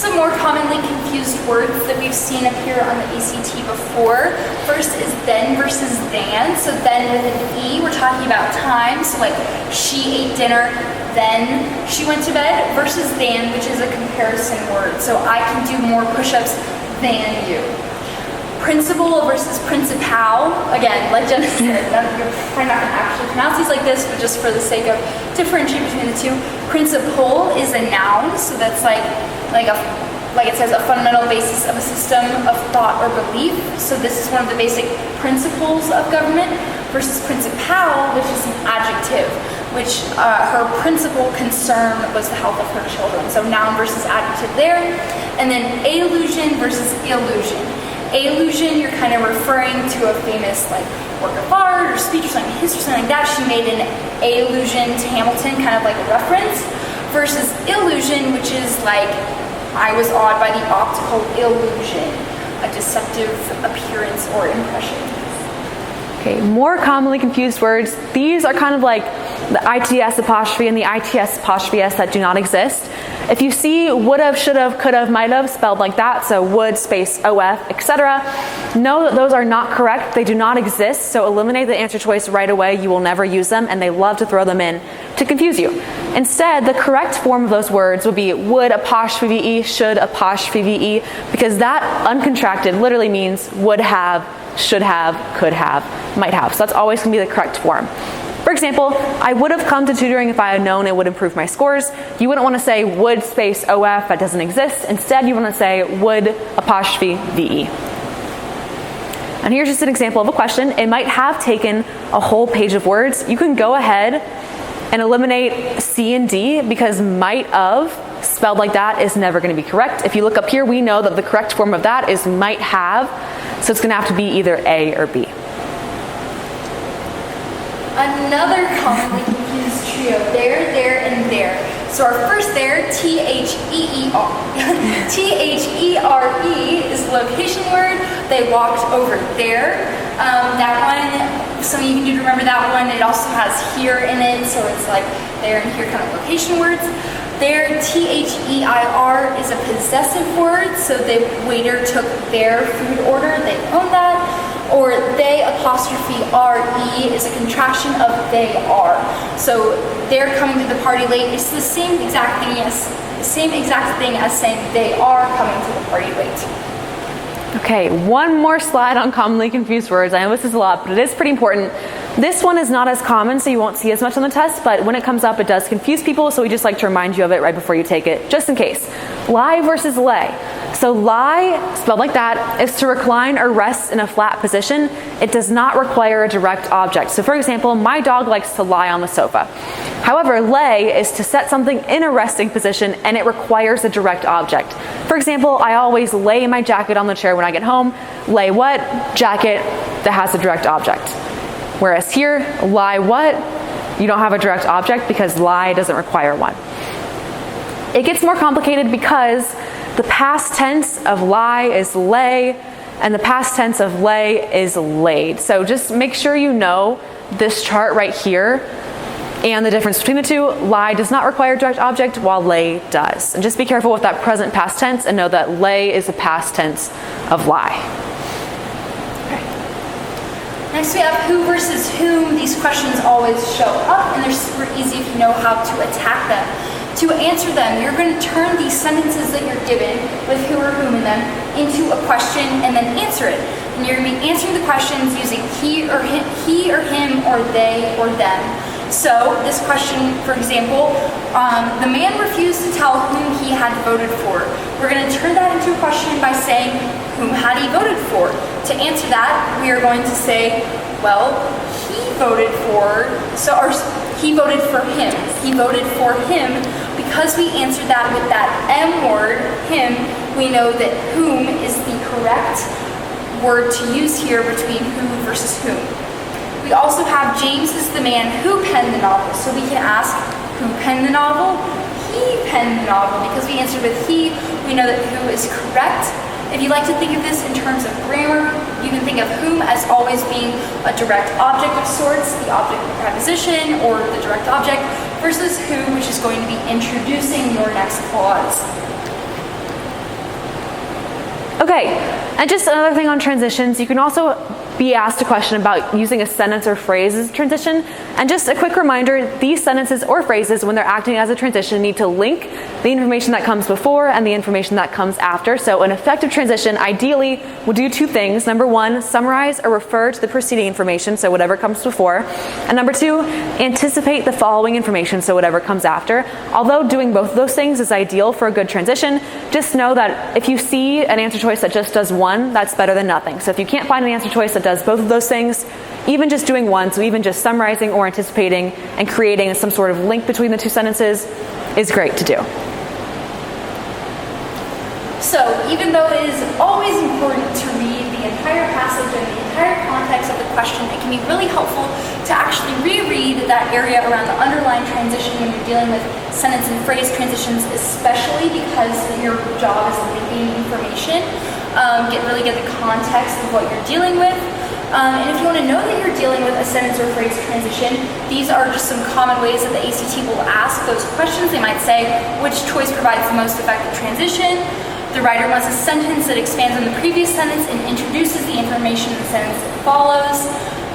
Some more commonly confused words that we've seen appear on the ACT before. First is then versus than. So then with an E, we're talking about time. So like she ate dinner, then she went to bed, versus than, which is a comparison word. So I can do more push-ups than you. Principal versus principal. Again, like Jenna said, you're probably not going to actually pronounce these like this, but just for the sake of differentiating between the two. Principle is a noun, so that's like it says, a fundamental basis of a system of thought or belief. So this is one of the basic principles of government. Versus principal, which is an adjective, which her principal concern was the health of her children. So noun versus adjective there. And then allusion versus illusion. Allusion, you're kind of referring to a famous work of art or speech or something, history or something like that. She made an allusion to Hamilton, kind of like a reference. Versus illusion, which is like, I was awed by the optical illusion, a deceptive appearance or impression. Okay, more commonly confused words. These are kind of like the ITS apostrophe and the ITS apostrophe S that do not exist. If you see would've, should've, could've, might've spelled like that, so would, space, OF, etc., know that those are not correct. They do not exist, so eliminate the answer choice right away. You will never use them, and they love to throw them in to confuse you. Instead, the correct form of those words would be would apostrophe VE, should apostrophe VE, because that uncontracted literally means would have, should have, could have, might have. So that's always going to be the correct form. For example, I would have come to tutoring if I had known it would improve my scores. You wouldn't want to say would space OF, that doesn't exist. Instead, you want to say would apostrophe VE. And here's just an example of a question. It might have taken a whole page of words. You can go ahead and eliminate C and D because might of spelled like that is never going to be correct. If you look up here, we know that the correct form of that is might have, so it's going to have to be either A or B. Another commonly confused trio, there, and there. So our first there, T-H-E-E-R. T-H-E-R-E is the location word. They walked over there. That one, some of you need to remember that one. It also has here in it, so it's like there and here kind of location words. There, T-H-E-I-R is a possessive word, so the waiter took their food order, they own that. Or they apostrophe R-E is a contraction of they are. So they're coming to the party late. It's the same exact thing as saying they are coming to the party late. Okay, one more slide on commonly confused words. I know this is a lot, but it is pretty important. This one is not as common, so you won't see as much on the test, but when it comes up, it does confuse people, so we just like to remind you of it right before you take it, just in case. Lie versus lay. So lie, spelled like that, is to recline or rest in a flat position. It does not require a direct object. So for example, my dog likes to lie on the sofa. However, lay is to set something in a resting position and it requires a direct object. For example, I always lay my jacket on the chair when I get home. Lay what? Jacket that has a direct object. Whereas here, lie what? You don't have a direct object because lie doesn't require one. It gets more complicated because the past tense of lie is lay, and the past tense of lay is laid. So just make sure you know this chart right here and the difference between the two. Lie does not require a direct object, while lay does. And just be careful with that present past tense and know that lay is the past tense of lie. Okay. Next we have who versus whom. These questions always show up, and they're super easy if you know how to attack them. To answer them, you're going to turn these sentences that you're given with who or whom in them into a question and then answer it. And you're going to be answering the questions using he or him or they or them. So this question, for example, the man refused to tell whom he had voted for. We're going to turn that into a question by saying, whom had he voted for? To answer that, we are going to say, well, he voted for, he voted for him. He voted for him. Because we answered that with that M word, him, we know that whom is the correct word to use here between who versus whom. We also have James is the man who penned the novel. So we can ask, who penned the novel? He penned the novel. Because we answered with he, we know that who is correct. If you like to think of this in terms of grammar, you can think of whom as always being a direct object of sorts, the object of the preposition or the direct object, versus who, which is going to be introducing your next clause. Okay, and just another thing on transitions, you can also be asked a question about using a sentence or phrase as a transition. And just a quick reminder, these sentences or phrases, when they're acting as a transition, need to link the information that comes before and the information that comes after. So an effective transition ideally will do two things. Number one, summarize or refer to the preceding information, so whatever comes before. And number two, anticipate the following information, so whatever comes after. Although doing both of those things is ideal for a good transition, just know that if you see an answer choice that just does one, that's better than nothing. So if you can't find an answer choice that does both of those things, even just doing one, so even just summarizing or anticipating and creating some sort of link between the two sentences is great to do. So even though it is always important to read the entire passage and the entire context of the question, it can be really helpful to actually reread that area around the underlying transition when you're dealing with sentence and phrase transitions, especially because your job is linking information. Really get the context of what you're dealing with. And if you want to know that you're dealing with a sentence or phrase transition, these are just some common ways that the ACT will ask those questions. They might say, which choice provides the most effective transition? The writer wants a sentence that expands on the previous sentence and introduces the information in the sentence that follows.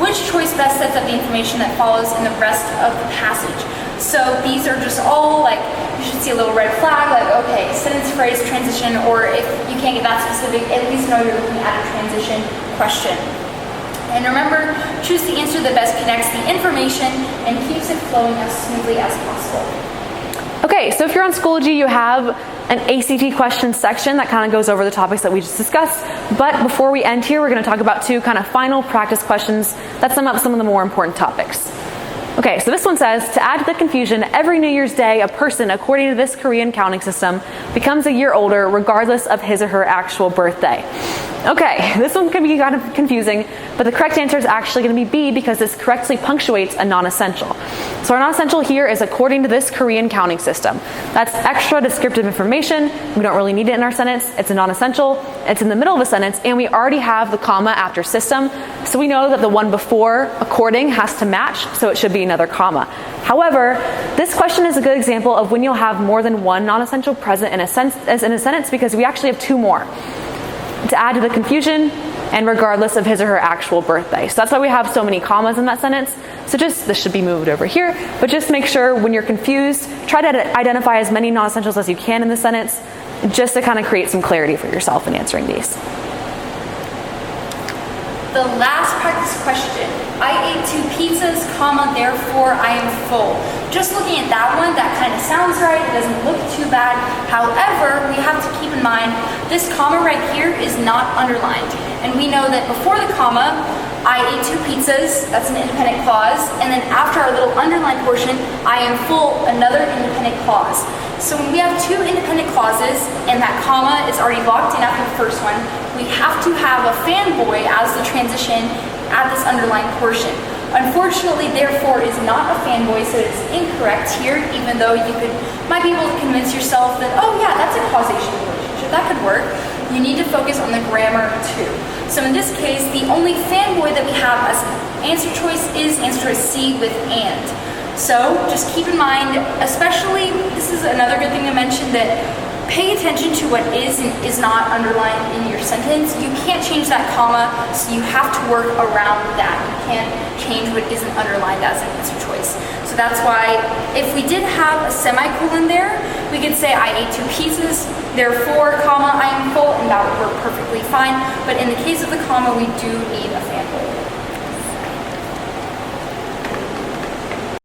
Which choice best sets up the information that follows in the rest of the passage? So these are just all like, you should see a little red flag, like, okay, sentence, phrase, transition, or if you can't get that specific, at least know you're looking at a transition question. And remember, choose the answer that best connects the information and keeps it flowing as smoothly as possible. Okay, so if you're on Schoology, you have an ACT questions section that kind of goes over the topics that we just discussed. But before we end here, we're going to talk about two kind of final practice questions that sum up some of the more important topics. Okay, so this one says, to add to the confusion, every New Year's Day, a person, according to this Korean counting system, becomes a year older regardless of his or her actual birthday. Okay, this one can be kind of confusing, but the correct answer is actually going to be B because this correctly punctuates a non-essential. So our non-essential here is according to this Korean counting system. That's extra descriptive information. We don't really need it in our sentence. It's a non-essential. It's in the middle of a sentence, and we already have the comma after system. So we know that the one before according has to match, so it should be another comma. However, this question is a good example of when you'll have more than one non-essential present in a sentence because we actually have two more. To add to the confusion, and regardless of his or her actual birthday. So that's why we have so many commas in that sentence. So this should be moved over here, but just make sure when you're confused, try to identify as many non-essentials as you can in the sentence, just to kind of create some clarity for yourself in answering these. The last practice question. I ate 2 pizzas, comma, therefore I am full. Just looking at that one, that kind of sounds right. It doesn't look too bad. However, we have to keep in mind this comma right here is not underlined. And we know that before the comma, I ate 2 pizzas, that's an independent clause. And then after our little underlined portion, I am full, another independent clause. So when we have 2 independent clauses and that comma is already locked in after the first one, we have to have a fanboy as the transition at this underlined portion. Unfortunately, therefore is not a fanboy, so it's incorrect here, even though you might be able to convince yourself that, oh yeah, that's a causation relationship, that could work. You need to focus on the grammar too. So in this case, the only fanboy that we have as an answer choice is answer choice C with and. So just keep in mind, especially, this is another good thing to mention, that pay attention to what is and is not underlined in your sentence. You can't change that comma, so you have to work around that. You can't change what isn't underlined as an answer choice. So that's why if we did have a semicolon there, we could say I ate 2 pizzas, therefore, comma, I am full, and that would work perfectly fine. But in the case of the comma, we do need a fanboy.